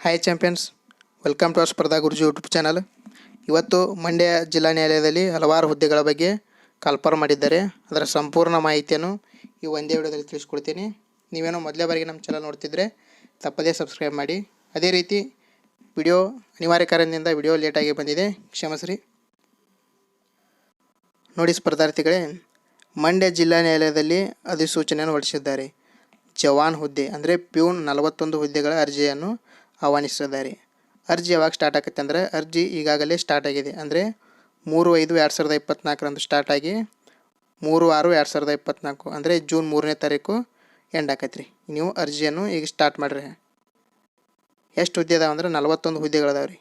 Hi champions, welcome to our Spardha Guruji YouTube channel. ಇವತ್ತು ಮಂಡ್ಯ ಜಿಲ್ಲಾ ನ್ಯಾಯಾಲಯದಲ್ಲಿ ಹಲವಾರು ಹುದ್ದೆಗಳ ಬಗ್ಗೆ ಕಾಲ್ಫಾರ್ಮ್ ಮಾಡಿದ್ದಾರೆ. ಅದರ ಸಂಪೂರ್ಣ ಮಾಹಿತಿಯನ್ನು ಈ ಒಂದೇ ವಿಡಿಯೋದಲ್ಲಿ ತಿಳಿಸ್ಕೊಡ್ತೀನಿ. ನೀವೇನೋ ಮೊದಲೇ ಬಾರಿಗೆ ನಮ್ಮ ಚಾನಲ್ ನೋಡ್ತಿದ್ರೆ ತಪ್ಪದೇ ಸಬ್ಸ್ಕ್ರೈಬ್ ಮಾಡಿ. ಅದೇ ರೀತಿ ವಿಡಿಯೋ ಅನಿವಾರ್ಯ ಕಾರಣದಿಂದ ವಿಡಿಯೋ ಲೇಟಾಗಿ ಬಂದಿದೆ, ಕ್ಷಮಿಸ್ರಿ. ನೋಡಿ ಸ್ಪರ್ಧಾರ್ಥಿಗಳೇ, ಮಂಡ್ಯ ಜಿಲ್ಲಾ ನ್ಯಾಯಾಲಯದಲ್ಲಿ ಅಧಿಸೂಚನೆಯನ್ನು ಹೊರಡಿಸಿದ್ದಾರೆ. ಜವಾನ್ ಹುದ್ದೆ ಅಂದರೆ ಪ್ಯೂನ್ 41 ಹುದ್ದೆಗಳ ಅರ್ಜಿಯನ್ನು ಆಹ್ವಾನಿಸಿದ್ದಾರೆ. ಅರ್ಜಿ ಯಾವಾಗ ಸ್ಟಾರ್ಟ್ ಆಗುತ್ತೆ ಅಂದರೆ ಅರ್ಜಿ ಈಗಾಗಲೇ ಸ್ಟಾರ್ಟ್ ಆಗಿದೆ. ಅಂದರೆ 3/5/2024 ಸ್ಟಾರ್ಟ್ ಆಗಿ 3/6/2024 ಅಂದರೆ ಜೂನ್ 3ನೇ ತಾರೀಕು ಎಂಡ್ ಆಕೈತೆ ರೀ. ನೀವು ಅರ್ಜಿಯನ್ನು ಈಗ ಸ್ಟಾರ್ಟ್ ಮಾಡಿರಿ. ಎಷ್ಟು ಹುದ್ದೆ ಅದಾವೆ ಅಂದ್ರೆ 41 ಹುದ್ದೆಗಳದಾವೆ ರೀ.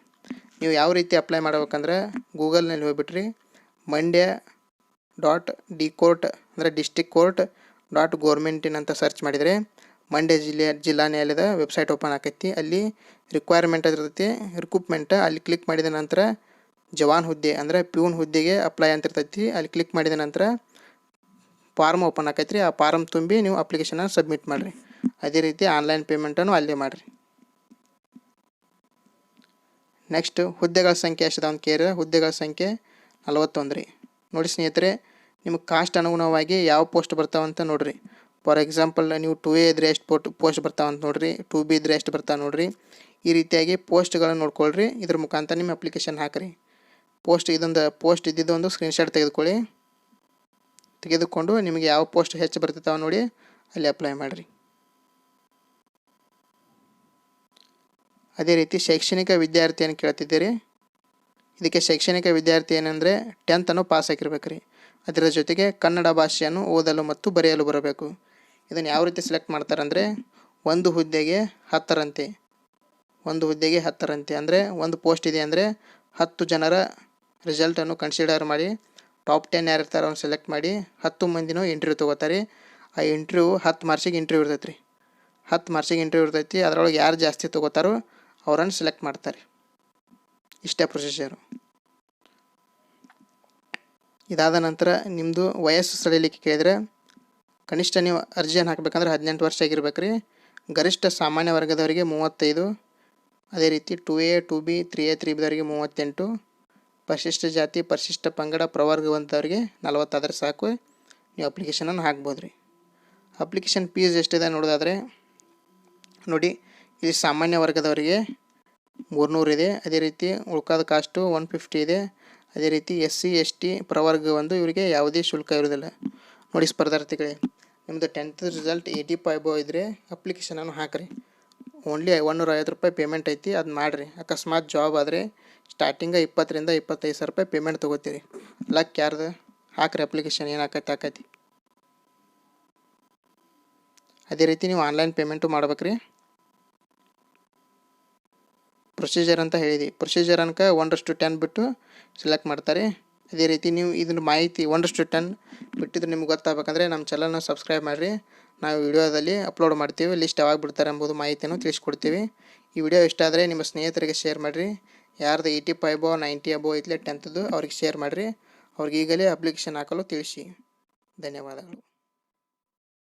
ನೀವು ಯಾವ ರೀತಿ ಅಪ್ಲೈ ಮಾಡ್ಬೇಕಂದ್ರೆ ಗೂಗಲ್ನಲ್ಲಿ ಹೋಗ್ಬಿಟ್ರಿ ಮಂಡ್ಯ.ಡಿ.ಕೋರ್ಟ್ ಅಂದರೆ ಡಿಸ್ಟಿಕ್ ಕೋರ್ಟ್ .ಗೌರ್ಮೆಂಟಿನ್ ಅಂತ ಸರ್ಚ್ ಮಾಡಿದರೆ ಮಂಡ್ಯ ಜಿಲ್ಲಾ ನ್ಯಾಯಾಲಯದ ವೆಬ್ಸೈಟ್ ಓಪನ್ ಆಕೈತಿ. ಅಲ್ಲಿ ರಿಕ್ವೈರ್ಮೆಂಟ್ ಇರ್ತೈತಿ, ರಿಕ್ರೂಟ್ಮೆಂಟ್ ಅಲ್ಲಿ ಕ್ಲಿಕ್ ಮಾಡಿದ ನಂತರ ಜವಾನ್ ಹುದ್ದೆ ಅಂದರೆ ಪ್ಯೂನ್ ಹುದ್ದೆಗೆ ಅಪ್ಲೈ ಅಂತ ಇರ್ತೈತಿ. ಅಲ್ಲಿ ಕ್ಲಿಕ್ ಮಾಡಿದ ನಂತರ ಫಾರ್ಮ್ ಓಪನ್ ಆಕೈತಿ ರೀ. ಆ ಫಾರ್ಮ್ ತುಂಬಿ ನೀವು ಅಪ್ಲಿಕೇಶನ್ನ ಸಬ್ಮಿಟ್ ಮಾಡಿರಿ. ಅದೇ ರೀತಿ ಆನ್ಲೈನ್ ಪೇಮೆಂಟನ್ನು ಅಲ್ಲೇ ಮಾಡಿರಿ. ನೆಕ್ಸ್ಟ್ ಹುದ್ದೆಗಳ ಸಂಖ್ಯೆ ಎಷ್ಟಿದೆ ಅಂತ ಕೇಳಿದ್ರೆ ಹುದ್ದೆಗಳ ಸಂಖ್ಯೆ 41 ರೀ. ನೋಡಿ ಸ್ನೇಹಿತರೆ, ನಿಮಗೆ ಕಾಸ್ಟ್ ಅನುಗುಣವಾಗಿ ಯಾವ ಪೋಸ್ಟ್ ಬರ್ತಾವಂತ ನೋಡಿರಿ. ಫಾರ್ ಎಕ್ಸಾಂಪಲ್ ನೀವು 2A ಇದ್ದರೆ ಎಷ್ಟು ಪೋಸ್ಟ್ ಬರ್ತಾವಂತ ನೋಡಿರಿ, 2B ಇದ್ದರೆ ಎಷ್ಟು ಬರ್ತಾವೆ ನೋಡಿರಿ. ಈ ರೀತಿಯಾಗಿ ಪೋಸ್ಟ್ಗಳನ್ನು ನೋಡ್ಕೊಳ್ರಿ. ಇದ್ರ ಮುಖಾಂತರ ನಿಮ್ಮ ಅಪ್ಲಿಕೇಶನ್ ಹಾಕಿರಿ. ಪೋಸ್ಟ್ ಇದ್ದಿದ್ದೊಂದು ಸ್ಕ್ರೀನ್ಶಾಟ್ ತೆಗೆದುಕೊಂಡು ನಿಮಗೆ ಯಾವ ಪೋಸ್ಟ್ ಹೆಚ್ಚು ಬರ್ತಿದ್ದಾವೆ ನೋಡಿ ಅಲ್ಲಿ ಅಪ್ಲೈ ಮಾಡಿರಿ. ಅದೇ ರೀತಿ ಶೈಕ್ಷಣಿಕ ವಿದ್ಯಾರ್ಥಿಯನ್ನು ಕೇಳ್ತಿದ್ದೀರಿ. ಇದಕ್ಕೆ ಶೈಕ್ಷಣಿಕ ವಿದ್ಯಾರ್ಥಿ ಏನಂದರೆ 10th ಪಾಸ್ ಆಗಿರ್ಬೇಕು ರೀ. ಅದರ ಜೊತೆಗೆ ಕನ್ನಡ ಭಾಷೆಯನ್ನು ಓದಲು ಮತ್ತು ಬರೆಯಲು ಬರಬೇಕು. ಇದನ್ನು ಯಾವ ರೀತಿ ಸೆಲೆಕ್ಟ್ ಮಾಡ್ತಾರೆ ಅಂದರೆ ಒಂದು ಹುದ್ದೆಗೆ 10ರಂತೆ ಅಂದರೆ ಒಂದು ಪೋಸ್ಟ್ ಇದೆ ಅಂದರೆ 10 ಜನರ ರಿಸಲ್ಟನ್ನು ಕನ್ಸಿಡರ್ ಮಾಡಿ ಟಾಪ್ 10 ಯಾರು ಇರ್ತಾರೆ ಅವ್ನು ಸೆಲೆಕ್ಟ್ ಮಾಡಿ 10 ಮಂದಿನೂ ಇಂಟರ್ವ್ಯೂ ತೊಗೋತಾರೆ. ಆ ಇಂಟರ್ವ್ಯೂ 10 ಮಾರ್ಕ್ಸಿಗೆ ಇಂಟರ್ವ್ಯೂ ಇರ್ತೈತೆ ರೀ. 10 ಮಾರ್ಕ್ಸಿಗೆ ಇಂಟರ್ವ್ಯೂ ಇರ್ತೈತಿ. ಅದರೊಳಗೆ ಯಾರು ಜಾಸ್ತಿ ತೊಗೋತಾರೋ ಅವರನ್ನು ಸೆಲೆಕ್ಟ್ ಮಾಡ್ತಾರೆ. ಇಷ್ಟೇ ಪ್ರೊಸೀಜರು. ಇದಾದ ನಂತರ ನಿಮ್ಮದು ವಯಸ್ಸು ಸಡಿಲಿಕ್ಕೆ ಕೇಳಿದರೆ ಕನಿಷ್ಠ ನೀವು ಅರ್ಜಿಯನ್ನು ಹಾಕಬೇಕಂದ್ರೆ 18 ವರ್ಷ ಆಗಿರ್ಬೇಕು ರೀ. ಗರಿಷ್ಠ ಸಾಮಾನ್ಯ ವರ್ಗದವರಿಗೆ 35. ಅದೇ ರೀತಿ 2A 2B 3A 3Bದವರಿಗೆ 38. ಪರಿಶಿಷ್ಟ ಜಾತಿ ಪರಿಶಿಷ್ಟ ಪಂಗಡ ಪ್ರವರ್ಗವಂತವರಿಗೆ 40 ಆದರೆ ಸಾಕು, ನೀವು ಅಪ್ಲಿಕೇಶನನ್ನು ಹಾಕ್ಬೋದು ರೀ. ಅಪ್ಲಿಕೇಶನ್ ಫೀಸ್ ಎಷ್ಟಿದೆ ನೋಡೋದಾದರೆ ನೋಡಿ, ಇಲ್ಲಿ ಸಾಮಾನ್ಯ ವರ್ಗದವರಿಗೆ 300 ಇದೆ. ಅದೇ ರೀತಿ ಉಳ್ಕಾದ ಕಾಸ್ಟು 150 ಇದೆ. ಅದೇ ರೀತಿ SC ST ಪ್ರವರ್ಗ ಇವರಿಗೆ ಯಾವುದೇ ಶುಲ್ಕ ಇರುವುದಿಲ್ಲ. ನೋಡಿ ಸ್ಪರ್ಧಾರ್ಥಿಗಳೇ, ನಿಮ್ಮದು 10th ರಿಸಲ್ಟ್ 85 ಅಬೌವ್ ಇದ್ದರೆ ಅಪ್ಲಿಕೇಶನನ್ನು ಹಾಕಿರಿ. ಓನ್ಲಿ 150 ರೂಪಾಯಿ ಪೇಮೆಂಟ್ ಐತಿ, ಅದು ಮಾಡಿರಿ. ಅಕಸ್ಮಾತ್ ಜಾಬ್ ಆದರೆ ಸ್ಟಾರ್ಟಿಂಗ 20,000 to 25,000 ರೂಪಾಯಿ ಪೇಮೆಂಟ್ ತೊಗೋತೀರಿ. ಲಕ್ ಯಾರ್ದು ಹಾಕಿರಿ, ಅಪ್ಲಿಕೇಶನ್ ಏನಾಕೈತಿ. ಅದೇ ರೀತಿ ನೀವು ಆನ್ಲೈನ್ ಪೇಮೆಂಟು ಮಾಡ್ಬೇಕ್ರಿ. ಪ್ರೊಸೀಜರ್ ಅಂತ ಹೇಳಿದೆ. ಪ್ರೊಸೀಜರ್ ಅನ್ಕ 1:10 ಬಿಟ್ಟು ಸೆಲೆಕ್ಟ್ ಮಾಡ್ತಾರೆ. ಅದೇ ರೀತಿ ನೀವು ಇದನ್ನ ಮಾಹಿತಿ 1:10 ಬಿಟ್ಟಿದ್ರೆ ನಿಮ್ಗೆ ಗೊತ್ತಾಗಬೇಕಂದ್ರೆ ನಮ್ಮ ಚಾನಲ್ನ ಸಬ್ಸ್ಕ್ರೈಬ್ ಮಾಡಿರಿ. ನಾವು ವಿಡಿಯೋದಲ್ಲಿ ಅಪ್ಲೋಡ್ ಮಾಡ್ತೀವಿ. ಲಿಸ್ಟ್ ಯಾವಾಗ ಬಿಡ್ತಾರೆ ಎಂಬುದು ಮಾಹಿತಿಯನ್ನು ತಿಳಿಸ್ಕೊಡ್ತೀವಿ. ಈ ವಿಡಿಯೋ ಇಷ್ಟ ಆದರೆ ನಿಮ್ಮ ಸ್ನೇಹಿತರಿಗೆ ಶೇರ್ ಮಾಡಿರಿ. ಯಾರ್ದು 85 ಅಬೌವ್ 90 ಅಬೌವ್ ಐತ್ಲೆ 10th ಅವ್ರಿಗೆ ಶೇರ್ ಮಾಡಿರಿ. ಅವ್ರಿಗೆ ಈಗಲೇ ಅಪ್ಲಿಕೇಶನ್ ಹಾಕಲು ತಿಳಿಸಿ. ಧನ್ಯವಾದಗಳು.